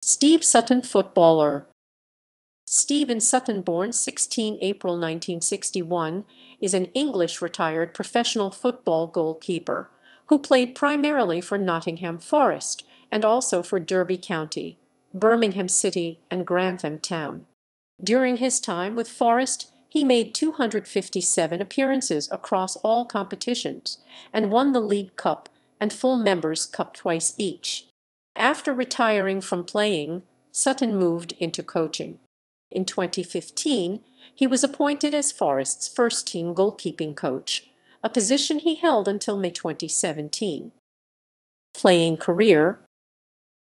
Steve Sutton, footballer. Stephen Sutton, born 16 April 1961, is an English retired professional football goalkeeper who played primarily for Nottingham Forest and also for Derby County, Birmingham City, and Grantham Town. During his time with Forest, he made 257 appearances across all competitions and won the League Cup and Full Members' Cup twice each. After retiring from playing, Sutton moved into coaching. In 2015, he was appointed as Forest's first-team goalkeeping coach, a position he held until May 2017. Playing career: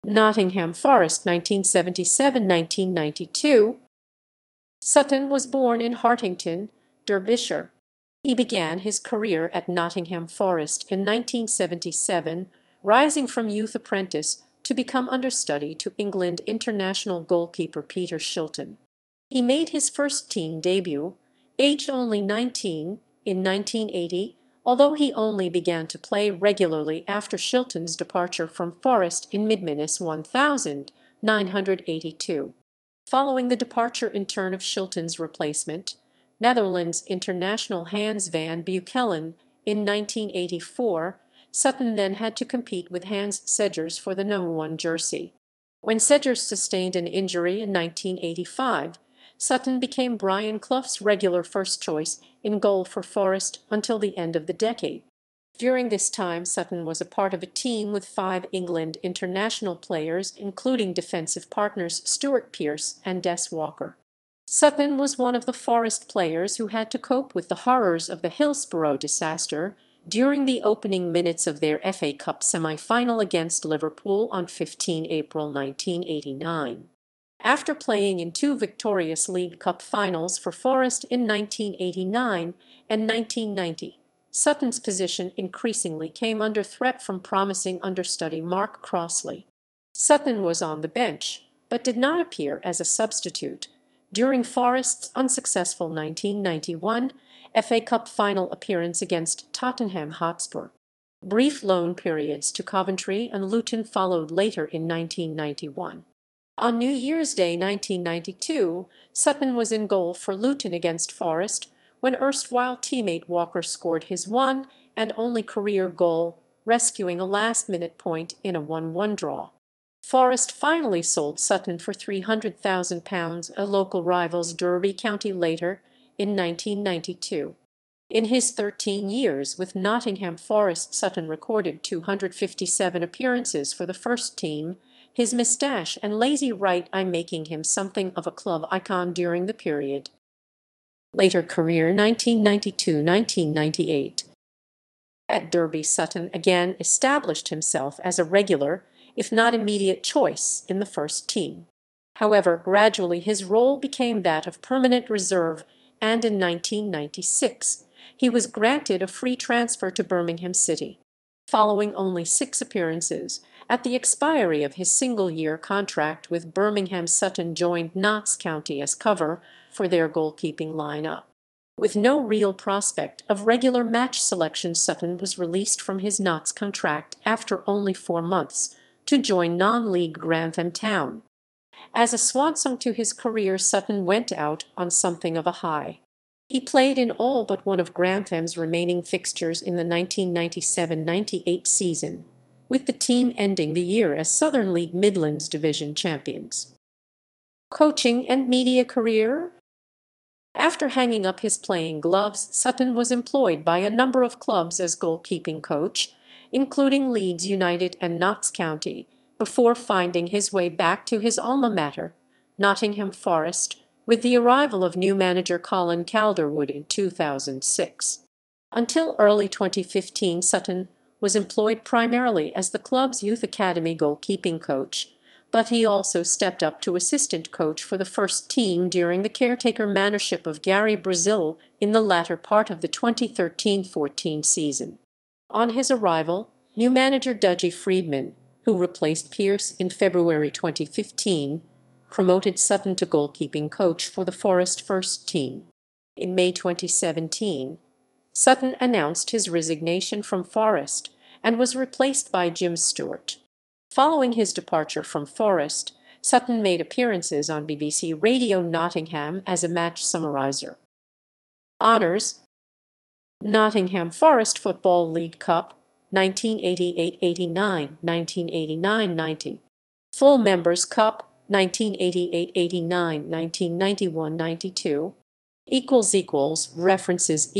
Nottingham Forest 1977–1992. Sutton was born in Hartington, Derbyshire. He began his career at Nottingham Forest in 1977, rising from youth apprentice to become understudy to England international goalkeeper Peter Shilton. He made his first-team debut, aged only 19, in 1980, although he only began to play regularly after Shilton's departure from Forest in mid-1982. Following the departure in turn of Shilton's replacement, Netherlands international Hans van Breukelen, in 1984, Sutton then had to compete with Hans Segers for the No. 1 jersey. When Segers sustained an injury in 1985, Sutton became Brian Clough's regular first choice in goal for Forest until the end of the decade. During this time, Sutton was a part of a team with 5 England international players, including defensive partners Stuart Pearce and Des Walker. Sutton was one of the Forest players who had to cope with the horrors of the Hillsborough disaster during the opening minutes of their FA Cup semi-final against Liverpool on 15 April 1989. After playing in 2 victorious League Cup finals for Forest in 1989 and 1990, Sutton's position increasingly came under threat from promising understudy Mark Crossley. Sutton was on the bench, but did not appear as a substitute during Forest's unsuccessful 1991 FA Cup final appearance against Tottenham Hotspur. Brief loan periods to Coventry and Luton followed later in 1991. On New Year's Day 1992, Sutton was in goal for Luton against Forest when erstwhile teammate Walker scored his one and only career goal, rescuing a last-minute point in a 1-1 draw. Forest finally sold Sutton for £300,000, a local rival's Derby County, later in 1992. In his 13 years with Nottingham Forest, Sutton recorded 257 appearances for the first team, his moustache and lazy right eye making him something of a club icon during the period. Later career: 1992–1998. At Derby, Sutton again established himself as a regular, if not immediate, choice in the first team. However, gradually his role became that of permanent reserve, and in 1996 he was granted a free transfer to Birmingham City. Following only 6 appearances, at the expiry of his single-year contract with Birmingham, Sutton joined Notts County as cover for their goalkeeping lineup. With no real prospect of regular match selection, Sutton was released from his Notts contract after only 4 months to join non-league Grantham Town. As a swan song to his career, Sutton went out on something of a high. He played in all but one of Grantham's remaining fixtures in the 1997–98 season, with the team ending the year as Southern League Midlands Division champions. Coaching and media career: after hanging up his playing gloves, Sutton was employed by a number of clubs as goalkeeping coach, including Leeds United and Notts County, before finding his way back to his alma mater, Nottingham Forest, with the arrival of new manager Colin Calderwood in 2006. Until early 2015, Sutton was employed primarily as the club's youth academy goalkeeping coach, but he also stepped up to assistant coach for the first team during the caretaker managership of Gary Brazil in the latter part of the 2013–14 season. On his arrival, new manager Dougie Freedman, who replaced Pearce in February 2015, promoted Sutton to goalkeeping coach for the Forest first team. In May 2017, Sutton announced his resignation from Forest and was replaced by Jim Stewart. Following his departure from Forest, Sutton made appearances on BBC Radio Nottingham as a match summariser. Honours: Nottingham Forest Football League Cup, 1988-89, 1989-90. Full Members' Cup, 1988-89, 1991-92. References